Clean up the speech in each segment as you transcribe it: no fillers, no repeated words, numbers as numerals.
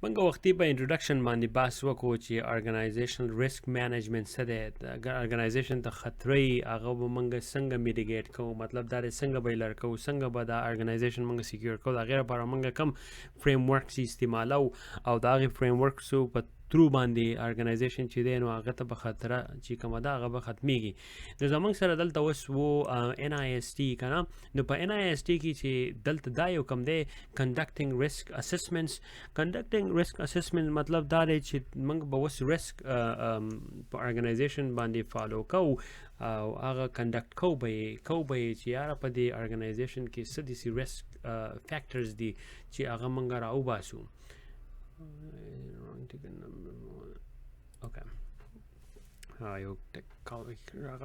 منګه وختي په انټروډکشن باندې بحث وکړو چې ارګنایزیشنل ریسک مینجمنت څه دی، ارګنایزیشن ته خطرې هغه به منګه څنګه میډیګیټ کوو، مطلب دا څنګه به لر کوو، څنګه به دا ارګنایزیشن منګه سکیور کوو، دا غیر لپاره منګه کم فریم ورکس استعمالو او دا غي فریم ورکس په ترو باندې ارګنایزیشن چې دی نو هغه ته به خطره چې کومه ده هغه به ختمیږي. نو زمونږ سره دلته اوس و NIST کنه، نو په NIST کې چې دلته دا یو کم دی کنډکټینګ ریسک اسسمنټس. کنډکټینګ ریسک اسسمنټ مطلب دا دی چې موږ به اوس ریسک په ارګنایزیشن باندې فالو کوو او هغه کنډکټ کوو به چې یاره په دې ارګنایزیشن کې څه داسې ریسک فیکټرز دي چې هغه موږ راوباسو. اوکې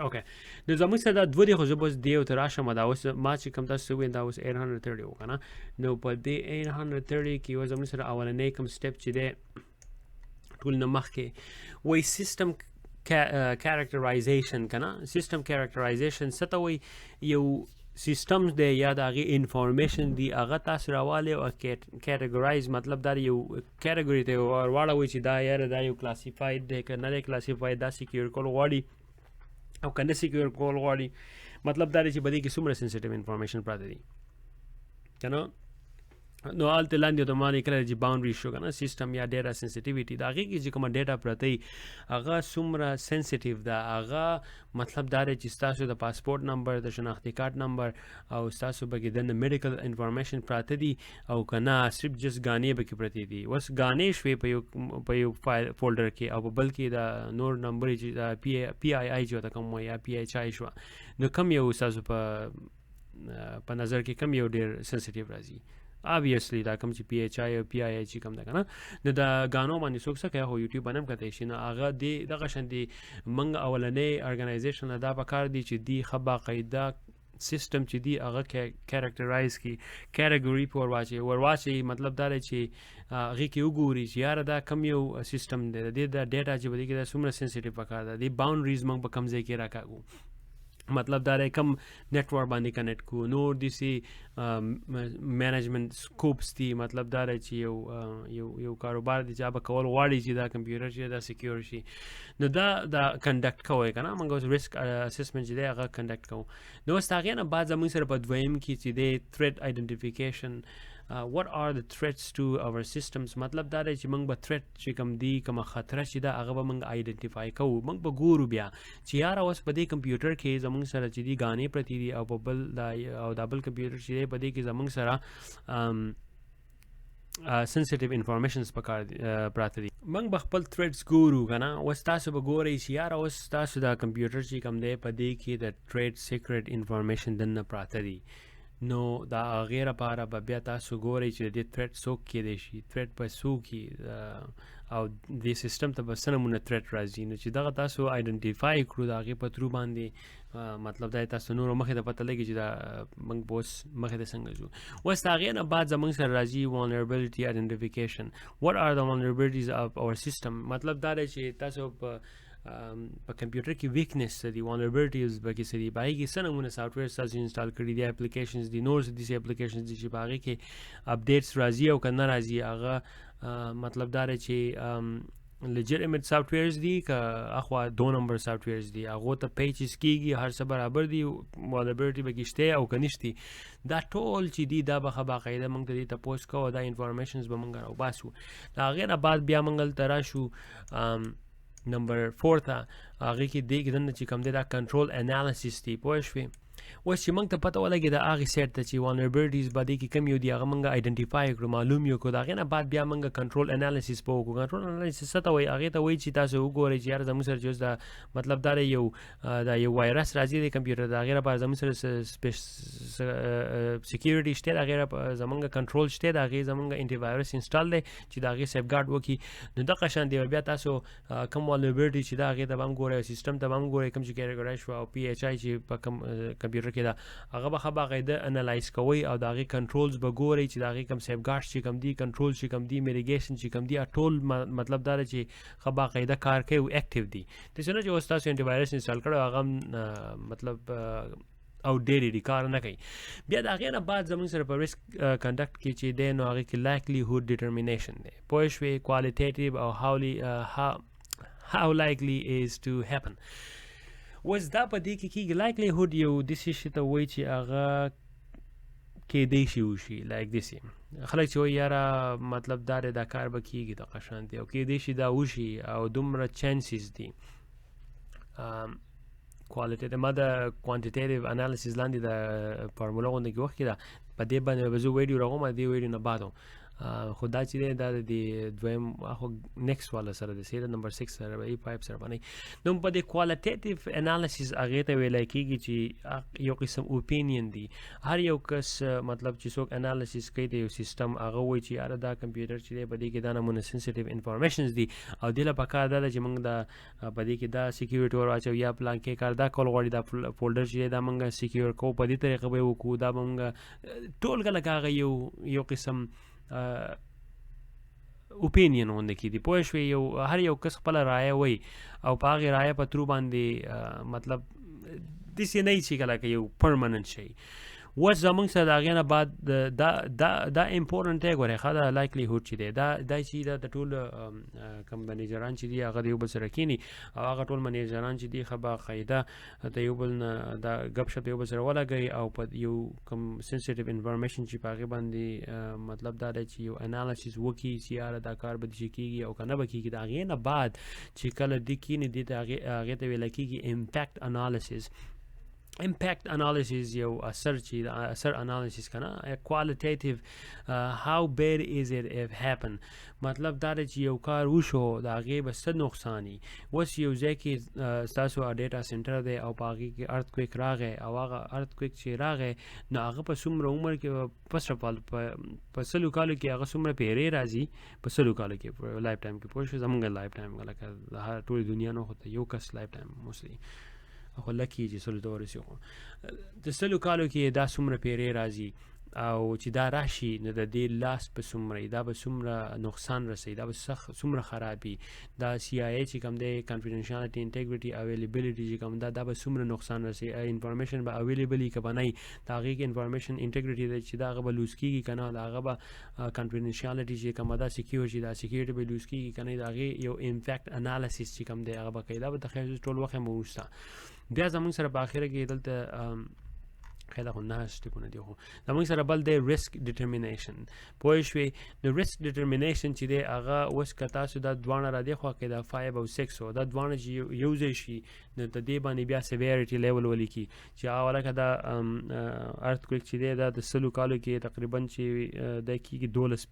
اوکې نو زموږ سره دا دوه دي، خو زه به اوس دې ته راشم. دا اوس ما چې کوم تاسو وویل دا اوس 830 و که نه، نو په دې 830 کې یو زموږ سره اولنی کوم سټپ چې دی ټول نه مخکې وایي سیسټم کیریکټرایزیشن که نه. سیسټم کیریکټرایزیشن څه ته وایي؟ یو سیسټم دی یا د هغې انفارمیشن دی هغه تاسو راوالی او کیټګورایز، مطلب دا یو کیټګوري ته ورواړوئ چې دا یاره دا یو کلاسیفاید دی که نه دی کلاسیفاید، دا سیکیور کول غواړي او که نه سیکیور کول غواړي. مطلب دا دی چې په دې کې څومره سنسیټیو انفارمیشن پراته دي که نه. نو هلته لاندې ته ما لیکلی چې باونډري شو که نه سیسټم یا ډیټا سنسیټیویټي، د هغې کې چې کومه ډیټا پرته وي هغه څومره سنسیټیو ده. هغه مطلب دا دی چې ستاسو د پاسپورټ نمبر، د شناختي کارت نمبر او ستاسو پکې دننه میډیکل انفارمیشن پراته دي او که نه صرف جست ګانې پکې پرتې دي. اوس ګانې شوې په یو فولډر کې او په بل کې د نور نمبر چې د PII چې ورته کوم وایي یا PHI شوه، نو کم یو ستاسو په نظر کې کم یو ډېر سنسیټیو راځي؟ obviously دا کوم چې PHI او PII چې کوم ده که نه، نو د ګانو باندې څوک څه کوي خو یوټیوب باندې هم کتی شي. نو هغه دغه شان دي موږ اولنی ارګنایزیشن دا پکار دي چې دی ښه باقاعده سیسټم چې دی هغه کیریکټرایز کړي، کیټګوري په ورواچوي. مطلب دا دی چې هغې کې وګوري چې یاره دا کم یو سیسټم دی، د دې دا ډیټا چې په دې کې دا څومره سنسیټیو پکار ده، دې باونډریز موږ په کم ځای کې راکاږو. مطلب دا دی کم نیټورک باندې کنیکټ کو، نور داسې مینجمنټ سکوپس دي. مطلب دا دی چې یو کاروبار دی چې هغه کول غواړي چې دا کمپیوټر چې دا سکیور شي، نو دا کنډکټ کوئ که نه. موږ اوس ریسک اسسمنټ چې دی هغه کنډکټ کوو. نو اوس د هغې نه بعد زموږ سره په دویم کې چې دی تھریټ آئیډنټیفیکیشن. what are the threats to our systems؟ مطلب دا دی چې موږ به تھریټ چې کوم دی کومه خطره چې ده هغه به موږ آئیډنټیفای کوو. موږ به ګورو بیا چې یاره اوس په دې کمپیوټر کې زموږ سره چې دي ګانې پرتې دي او په بل دا بل کمپیوټر چې دی په دې کې زموږ سره سنسیټیو انفارمیشنز پراته دي. موږ به خپل تھریټس ګورو که نه. اوس تاسو به ګورئ چې یاره اوس تاسو دا کمپیوټر چې کوم دی په دې کې د تھریټ سیکرټ انفارمیشن دننه پراته دي، نو دا هغې لپاره به بیا تاسو ګورئ چې د دې تھریټ څوک کیدی شي، تھریټ به څوک او دې سیسټم ته به څه نمونه تھریټ راځي. نو چې دغه تاسو آئیډنټیفای کړو د هغې په ترو باندې مطلب دا تاسو نورو مخې ته پته لګي چې دا موږ به اوس مخې ته څنګه ځو. اوس د هغې نه بعد زموږ سره راځي vulnerability identification. what are the vulnerabilities of our system؟ مطلب دا دی چې تاسو په کمپیوټر کې ویکنیس څه دي، vulnerabilities به کې څه دي، په هغې کې څه نمونه سافټویر تاسو انسټال کړي دي، اپلیکیشنز دي، نور څه داسې اپلیکیشنز دي چې په هغې کې اپډیټس راځي او که نه راځي. هغه مطلب دا دی چې legitimate سافټویرز دي که اخوا 2 نمبر سافټویرز دي، هغو ته پیچز کېږي، هر څه برابر دي، vulnerability به کې شته او که نشتي. دا ټول چې دي دا به ښه باقاعده موږ ته دې تپوس کوو، دا انفارمیشنز به موږ راوباسو. د هغې نه بعد بیا موږ هلته راشو نمبر 4 ته. هغې کې دې کې دننه چې کوم دی دا کنټرول انالیسیس دی. پوه شوې؟ اوس چې موږ ته پته ولګي د هغې سیټ ته چې vulnerabilities به دې کې کم یو دي هغه موږ آئیډنټیفای کړو، معلوم یو کړو. د هغې نه بعد بیا موږ کنټرول انالیسیس په وکړو. کنټرول انالیسیس څه ته وایي؟ هغې ته وایي چې تاسو وګورئ چې یاره زموږ سره چې اوس دا مطلب دا یو وایرس راځي د کمپیوټر، د هغې لپاره زموږ سره سیکیورټي شته، د هغې زموږ کنټرول شته، د هغې زموږ انټي وایرس انسټال دی چې د هغې سیف ګارډ وکړي. نو دغه شان دی بیا تاسو کوم vulnerability چې دا هغې ته به هم ګورئ، سیسټم ته به هم ګورئ، کوم چې کیټګورایز شوه او PHI چې په کوم کمپیوټر کې ده هغه به ښه باقاعده انالایز کوئ او د هغې کنټرولز به ګورئ چې د هغې کوم سیف ګارډز چې کوم دي، کنټرول چې کوم دي، میډیګیشن چې کوم دي، ټول مطلب دا دی چې ښه باقاعده کار کوي او اکټیو دي. داسې نه چې اوس تاسو انټي وایرس انسټال کړی هغه مطلب او ډېری دی کار نه کوي. بیا د هغې نه بعد زموږ سره په ریسک کنډکټ کې چې دی نو هغې کې لایکلیهود ډیټرمینیشن دی پوه شوې کوالټیټیو او how likely is to happen. اوس دا په دې کې کېږي لایکلیهود یو داسې شي ته وایي چې هغه کېدی شي وشي لایک داسې خلک چې وایي یاره مطلب دا دی دا کار به کېږي دغه شان دی او کېدی شي دا وشي او دومره چانسز دي. کوالټیټیو ما د کوانټیټیټیو انالیسیس لاندې د فارموله غوندې کې وخت کې ده په دې باندې به زه ویډیو راغوم دې ویډیو نه بعد خو دا چې دی دا د دویم خو نیکسټ والا سره د سیده نمبر 6 سره به 5 سره باندې نو په دې کوالټیټیو انالیسیس هغې ته ویلی کېږي چې یو قسم اوپینین دی هر یو کس مطلب چې څوک انالیسیس کوي د یو سیسټم هغه وایي چې یاره دا کمپیوټر چې دی په دې کې دا نمونه سنسټیو انفارمیشنز دي او دې له پکار دا ده چې موږ دا په دې کې دا سیکیورټي ور واچو یا پلان کې کار دا کول غواړي دا فولډر چې دا موږ سیکیور کوو په دې طریقه به وکړو دا به موږ ټول لکه هغه یو قسم اوپینین غوندې کې دي پوه شوې یو هر یو کس خپله رایه وایي او په هغې رایه په ترو باندې مطلب داسې نه وي چې کله که یو پرمننټ شي. اوس زموږ سره د هغې نه بعد دا امپورټنټ دی ګورئ ښه دا لایکلیهود چې دی دا چې دا د ټول کم منیجران چې دي هغه د یو بل سره کښېني او هغه ټول منیجران چې دي ښه باقاعده د یو بل نه دا ګپ شپ یو بل سره ولګوي او په یو کم سنسټیو انفارمیشن چې په هغې باندې مطلب دا دی چې یو انالیسیس وکړي چې یاره دا کار به داسې کېږي او که نه به کېږي د هغې نه بعد چې کله دې کښېني دې ته هغې ته ویلی کېږي امپیکټ انالیسیس. impact analysis یو اثر چې اثر انالیسیس کنه qualitative how bad is it if happen مطلب دا چې یو کار وشو د هغې به څه نقصاني اوس یو ځای کې ستاسو ډیټا سنټر دی او په هغې کې ارتکویک راغی او هغه ارتکویک چې راغی نو هغه په څومره عمر کې first of all په 100 کالو کې هغه څومره پیرې راځي په 100 کالو کې لایف ټایم کې پوه شو زموږ لایف ټایم لکه ټول دنیا نه خو ته یو کس لایف ټایم موسلی خو لکې چې 100 ته ورسېږو د 100 کالو کې دا څومره پیرې راځي او چې دا راشي نو د دې لاس په څومره دا به څومره نقصان رسوي دا به څومره خرابي دا سی آی ای چې کوم دی کنفیډنشیالټي انټیګریټي اویلیبلیټي چې کوم دا به څومره نقصان رسوي انفارمیشن به اویلیبلی که به نه وي د هغې کې انفارمیشن انټیګریټي دی چې دا هغه به لوز کېږي که نه د هغه به کنفیډنشیالټي چې کومه دا سیکیور چې دا سیکیورټي به لوز کېږي که نه د هغې یو امپیکټ انالیسیس چې کوم دی هغه به کوي دا به تخیل ټول وخت هم وروسته بیا زموږ سره په اخره کې دلته خیلی خو نه سټیپونه دي خو زموږ سره بل دی ریسک ډیټرمینیشن پوه شوې د ریسک ډیټرمینیشن چې دی هغه اوس که تاسو دا دواړه را دې خوا کې دا 5 او 6 دا دواړه چې یو ځای شي نو د دې باندې بیا سیویریټي لیول ولیکي چې هغه لکه دا ارتکویک چې دی دا د 100 کالو کې تقریبا چې دا کېږي 12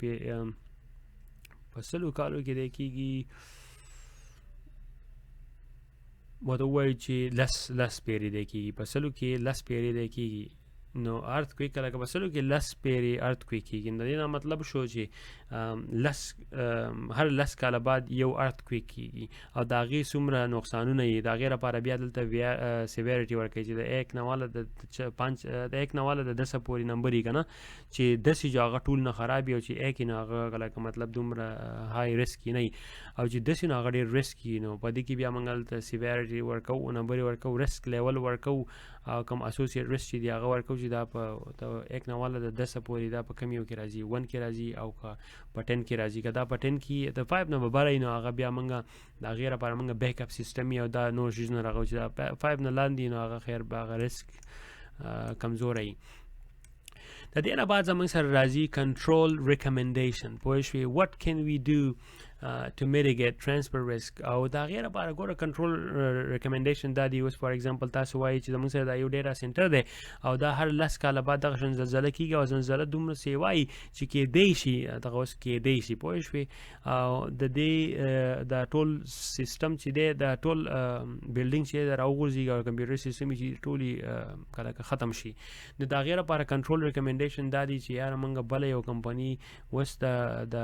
په 100 کالو کې دی کېږي وته وایي چې لس پیرې دی کېږي په 100 کې 10 پیرې دی کېږي نو ارتکویک لکه په 100 کې 10 پیرې ارتکویک کېږي نو دې نه مطلب شو چې هر 10 کاله بعد یو ارتکویک کېږي او د هغې څومره نقصانونه یې د هغې لپاره بیا دلته سیویریټي ورکوي چې د 1 نه واله د 10 پورې نمبر یې که نه چې 10 جو هغه ټول نه خراب وي او چې 1 نه هغه لکه مطلب دومره های ریسک نه وي او چې 10 نه هغه ډېر ریسک وي نو په دې کې بیا موږ هلته سیویریټي ورکوو نمبر یې ورکوو ریسک لیول ورکوو او کوم اسوسیټ ریسک چې دی هغه ورکوو چې دا په 1 نه واله د 10 پورې دا په کم یو کې راځي 1 کې راځي او که په 10 کې راځي که دا په 10 کې د 5 نه به بره نو هغه بیا موږ د هغې لپاره موږ بیک اپ سیسټم یو دا نور شیزونه راغو چې دا 5 نه لاندې نو هغه خیر به هغه ریسک کمزوری وي. د دې نه بعد زموږ سره راځي کنټرول ریکمنډیشن پوه شوې what can we do to mitigate transfer risk او دا غیر لپاره ګوره کنټرول ریکمنډیشن دا دی اوس فار ایگزامپل تاسو وایي چې زموږ سره دا یو ډیټا سنټر دی او دا هر 10 کاله بعد دغه شان زلزله کېږي او زلزله دومره څه وایي چې کېدی شي دغه اوس کېدی شي پوه شوې او د دې دا ټول سیسټم چې دی دا ټول بلډینګ چې دی راوغورځېږي او کمپیوټر سیسټم چې ټولې کله ختم شي نو د هغې لپاره کنټرول ریکمنډیشن دا دی چې یاره موږ بله یو کمپني اوس د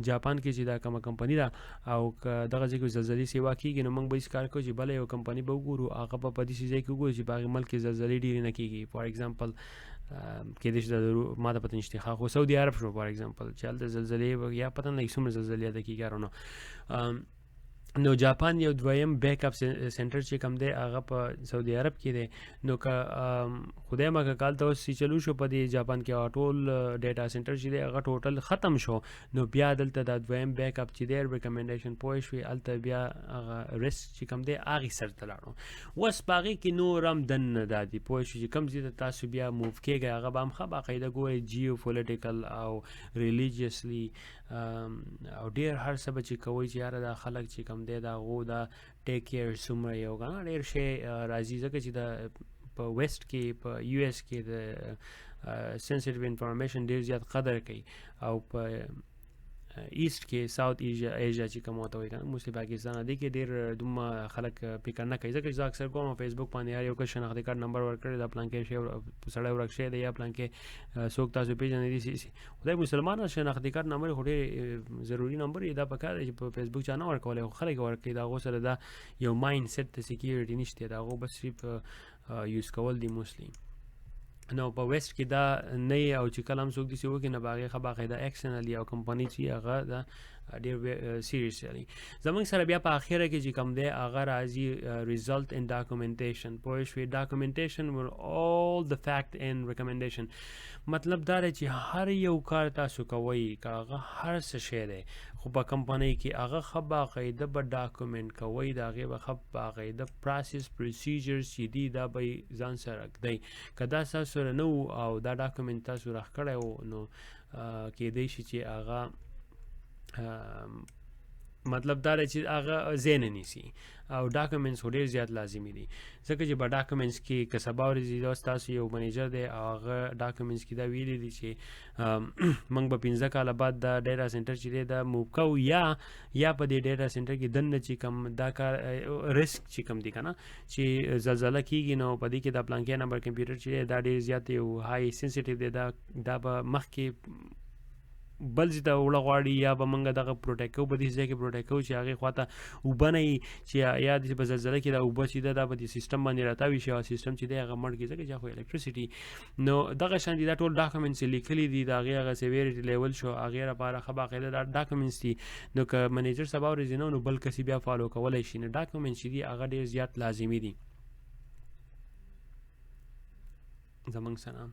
جاپان کې چې دا کومه کمپني ده او که دغه ځای کې زلزلې سیوا کېږي نو موږ به هېڅ کار کوو چې بله یو کمپني به وګورو هغه به په داسې ځای کې وګورو چې په هغې ملک کې زلزلې ډېرې نه کېږي فار ایگزامپل کېدای شي ما ته پته نشته خو سعودي عرب شو فار ایگزامپل چې هلته زلزلې یا پته نه څومره زلزلې ده کېږي نو جاپان یو دویم بیک اپ سنټر چې کوم دی هغه په سعودي عرب کې دی. نو که خدای مکه کال ته اوس چلو شو په دې جاپان کې ټول ډیټا سنټر چې دی هغه ټوټل ختم شو. نو بیا دلته دا دویم بیک اپ چې دی ریکمنډیشن پوه شوي هلته بیا هغه ریسک چې کوم دی هغې سر ته لاړو. اوس په هغې کې نور هم دننه دا دي پوه شو چې کوم ځای ته تاسو بیا موو کېږئ هغه به هم ښه باقاعده ګورئ جیو پولیټیکل او ریلیجیسلی او ډېر هر څه به چې کوئ چې یاره دا خلک چې کوم دی د هغو دا ټیک کیر څومره یو که نه ډېر شی راځي ځکه چې د په ویسټ کې په یو ایس کې د سینسیټیو انفارمیشن ډېر زیات قدر کوي او په ایسټ کې ساوث ایشیا چې کوم ورته وایي که نه موسلی پاکستان دې کې ډېر دومره خلک فکر نه کوي ځکه چې زه اکثر کوم فیسبوک باندې هر یو کس شناختي کارت نمبر ورکړی دا پلانکې شی سړی ورک شوی دی یا پلانکې څوک تاسو پېژنئ دي خدای مسلمان شناختي کارت نمبر خو ډېر ضروري نمبر دی دا پکار دی چې په فیسبوک چا نه ورکولی خو خلک ورکوي د هغو سره دا یو مایند سیټ ته سیکیورټي نشته د هغو بس صرف یوز کول دي موسلی. نو په ویسټ کې دا نه او چې کله هم څوک داسې وکړي نه به هغې ښه باقاعده ایکشن یا کمپنۍ چې هغه دا ډېر سیریس دی. زموږ سره بیا په اخره کې چې کوم دی هغه راځي ریزلټ ان ډاکومنټیشن پوه شوې ډاکومنټیشن ول all the fact and recommendation مطلب دا دی چې هر یو کار تاسو کوئ که هغه هر څه شی دی خو په کمپنۍ کې هغه ښه باقاعده به ډاکومنټ کوئ د هغې به ښه باقاعده پروسس پروسیجرز چې دي دا به یې ځان سره ږدئ. که دا ستاسو سره نه و او دا ډاکومنټ تاسو راښکړی و نو کیدای شي چې هغه مطلب دا دی چې هغه ځای نه نیسي او ډاکومنټس خو ډېر زیات لازمي دي ځکه چې په ډاکومنټس کې که سبا ورځې دا ستاسو یو منیجر دی او هغه ډاکومنټس کې دا ویلي دي چې موږ به 15 کاله بعد دا ډیټا سنټر چې دی دا موو کوو یا په دې ډیټا سنټر کې دننه چې کوم دا کار ریسک چې کوم دی که نه چې زلزله کېږي نو په دې کې دا پلانکې نمبر کمپیوټر چې دی دا ډېر زیات یو های سینسیټیو دی دا به مخکې بل ځای ته وړه غواړي یا به موږ دغه پروټیکټ کوو په دې ځای کې پروټیکټ کوو چې هغې خوا ته اوبه نه وي چې یا داسې په زلزله کې دا اوبه چې ده دا په دې سیسټم باندې راتاوي شي او سیسټم چې دی هغه مړ کړي ځکه چې خو الکتریسټي نو دغه شان دي دا ټول ډاکومنټس لیکلي دي د هغې هغه سیویریټي لیول شو هغې لپاره ښه باقاعده دا ډاکومنټس دي. نو که منیجر سبا ورځې نه نو بل کس بیا فالو کولی شي. نو ډاکومنټس چې دي هغه ډېر زیات لازمي دي. زموږ سلام.